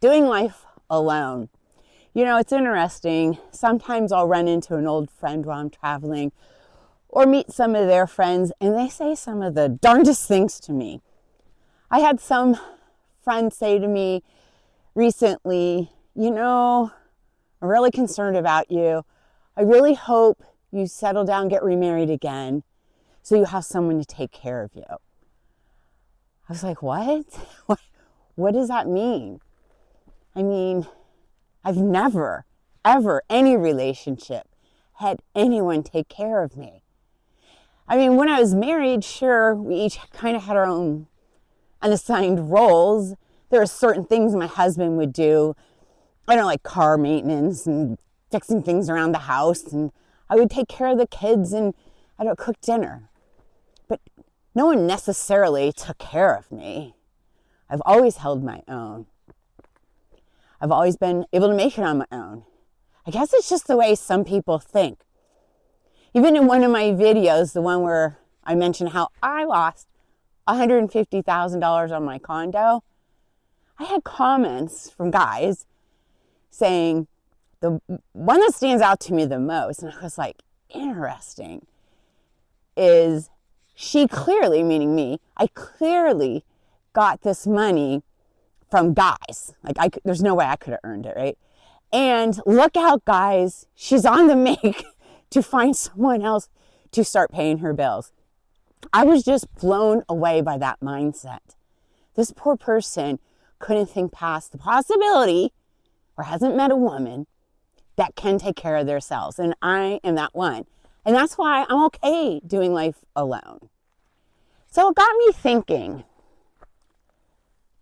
Doing life alone. You know, it's interesting. Sometimes I'll run into an old friend while I'm traveling or meet some of their friends, and they say some of the darndest things to me. I had some friend say to me recently, you know, I'm really concerned about you. I really hope you settle down, get remarried again, so you have someone to take care of you. I was like, what? What does that mean? I mean, I've never, ever, any relationship had anyone take care of me. I mean, when I was married, sure, we each kind of had our own unassigned roles. There are certain things my husband would do. I don't know, like car maintenance and fixing things around the house. And I would take care of the kids and I don't cook dinner. But no one necessarily took care of me. I've always held my own. I've always been able to make it on my own. I guess it's just the way some people think. Even in one of my videos, the one where I mentioned how I lost $150,000 on my condo, I had comments from guys saying, the one that stands out to me the most, and I was like, interesting, is she clearly, meaning me, I clearly got this money from guys. Like, there's no way I could have earned it, right? And look out, guys, she's on the make to find someone else to start paying her bills. I was just blown away by that mindset. This poor person couldn't think past the possibility, or hasn't met a woman that can take care of themselves. And I am that one. And that's why I'm okay doing life alone. So it got me thinking,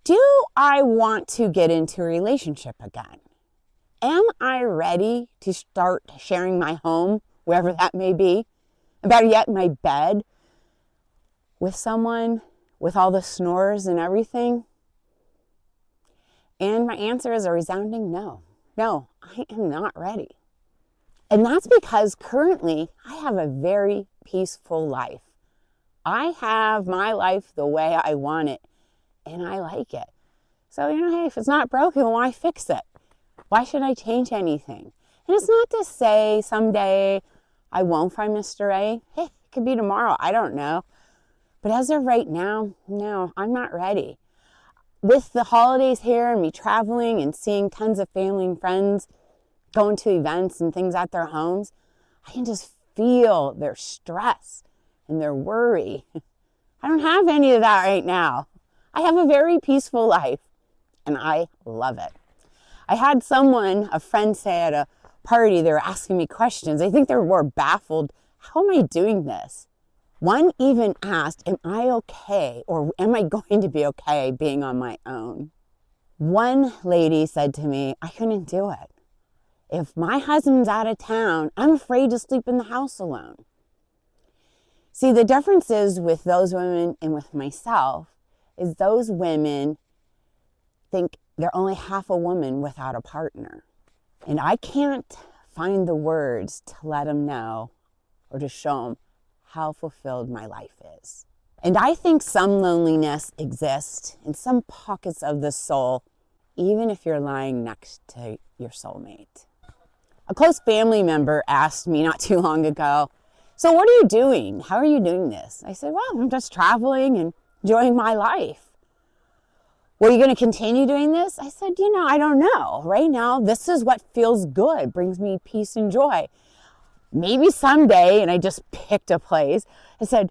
do I want to get into a relationship again? Am I ready to start sharing my home, wherever that may be? And better yet, my bed with someone with all the snores and everything? And my answer is a resounding no. No, I am not ready. And that's because currently I have a very peaceful life. I have my life the way I want it, and I like it. So, hey, if it's not broken, why fix it? Why should I change anything? And it's not to say someday I won't find Mr. A. Hey, it could be tomorrow. I don't know. But as of right now, no, I'm not ready. With the holidays here and me traveling and seeing tons of family and friends going to events and things at their homes, I can just feel their stress and their worry. I don't have any of that right now. I have a very peaceful life and I love it. I had someone, a friend, say at a party, they were asking me questions. I think they were more baffled. How am I doing this? One even asked, am I okay, or am I going to be okay being on my own? One lady said to me, I couldn't do it. If my husband's out of town, I'm afraid to sleep in the house alone. See, the difference is with those women and with myself is those women think they're only half a woman without a partner. And I can't find the words to let them know or to show them how fulfilled my life is. And I think some loneliness exists in some pockets of the soul, even if you're lying next to your soulmate. A close family member asked me not too long ago, so what are you doing? How are you doing this? I said, well, I'm just traveling and enjoying my life. Well, are you going to continue doing this? I said, I don't know. Right now, this is what feels good, brings me peace and joy. Maybe someday, and I just picked a place, I said,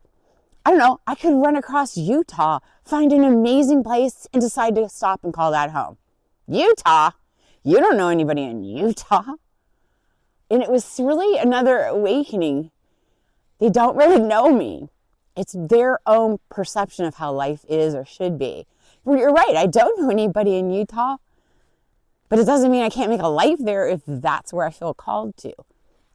I don't know, I could run across Utah, find an amazing place, and decide to stop and call that home. Utah? You don't know anybody in Utah. And it was really another awakening. They don't really know me. It's their own perception of how life is or should be. You're right, I don't know anybody in Utah, but it doesn't mean I can't make a life there if that's where I feel called to.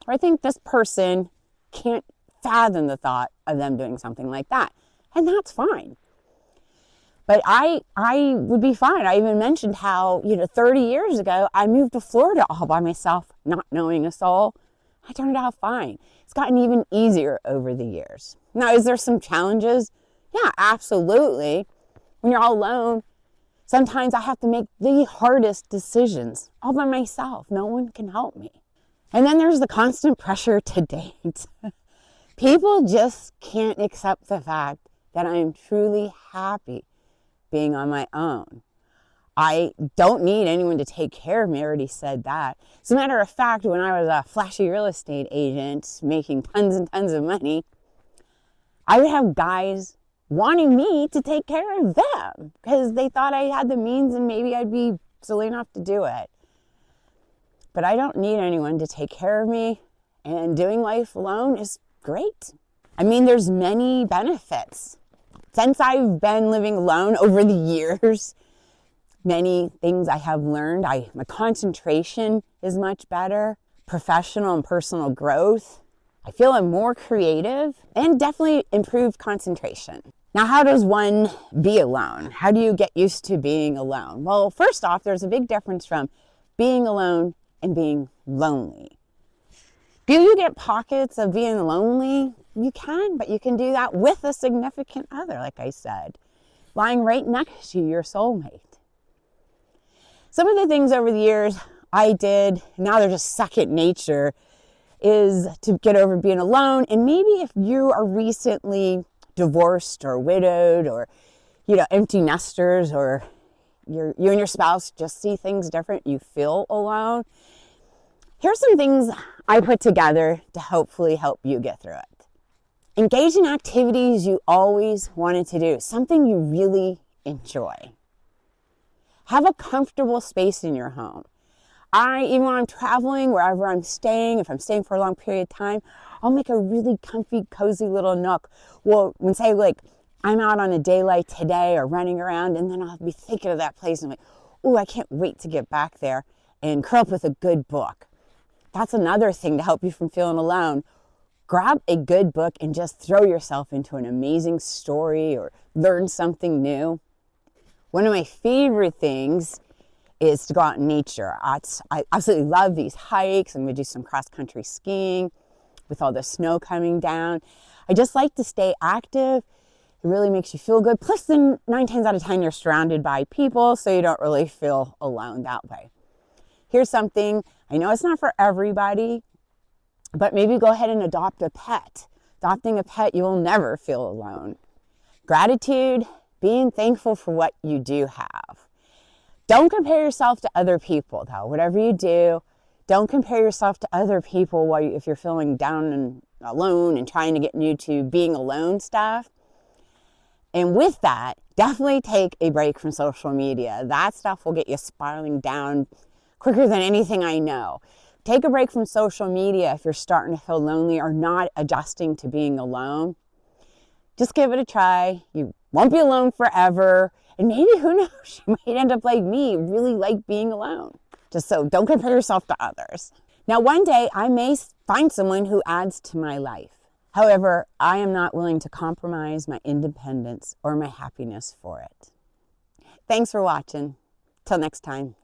Or I think this person can't fathom the thought of them doing something like that. And that's fine. But I would be fine. I even mentioned how, 30 years ago, I moved to Florida all by myself, not knowing a soul. I turned out fine. It's gotten even easier over the years. Now, is there some challenges? Yeah, absolutely. When you're all alone, Sometimes I have to make the hardest decisions all by myself. No one can help me. And then there's the constant pressure to date. People just can't accept the fact that I'm truly happy being on my own. I don't need anyone to take care of me. I already said that. As a matter of fact, when I was a flashy real estate agent making tons and tons of money, I would have guys wanting me to take care of them because they thought I had the means and maybe I'd be silly enough to do it. But I don't need anyone to take care of me, and doing life alone is great. I mean, there's many benefits. Since I've been living alone over the years, many things I have learned. My concentration is much better, professional and personal growth. I feel I'm more creative and definitely improved concentration. Now, how does one be alone? How do you get used to being alone? Well, first off, there's a big difference from being alone and being lonely. Do you get pockets of being lonely? You can, but you can do that with a significant other, like I said, lying right next to your soulmate. Some of the things over the years I did, now they're just second nature, is to get over being alone. And maybe if you are recently divorced or widowed or, empty nesters, or you and your spouse just see things different, you feel alone. Here's some things I put together to hopefully help you get through it. Engage in activities you always wanted to do, something you really enjoy. Have a comfortable space in your home. Even when I'm traveling, wherever I'm staying, if I'm staying for a long period of time, I'll make a really comfy, cozy little nook. Well, say I'm out on a day like today or running around, and then I'll be thinking of that place and I'm like, oh, I can't wait to get back there and curl up with a good book. That's another thing to help you from feeling alone. Grab a good book and just throw yourself into an amazing story or learn something new. One of my favorite things is to go out in nature. I absolutely love these hikes. I'm going to do some cross-country skiing with all the snow coming down. I just like to stay active. It really makes you feel good. Plus, then 9 times out of 10, you're surrounded by people, so you don't really feel alone that way. Here's something, I know it's not for everybody, but maybe go ahead and adopt a pet. Adopting a pet, you will never feel alone. Gratitude, being thankful for what you do have. Don't compare yourself to other people, though. Whatever you do, don't compare yourself to other people if you're feeling down and alone and trying to get new to being alone stuff. And with that, definitely take a break from social media. That stuff will get you spiraling down quicker than anything I know. Take a break from social media if you're starting to feel lonely or not adjusting to being alone. Just give it a try. You won't be alone forever. And maybe, who knows, you might end up like me, really like being alone. Just so don't compare yourself to others. Now, one day I may find someone who adds to my life. However, I am not willing to compromise my independence or my happiness for it. Thanks for watching. Till next time.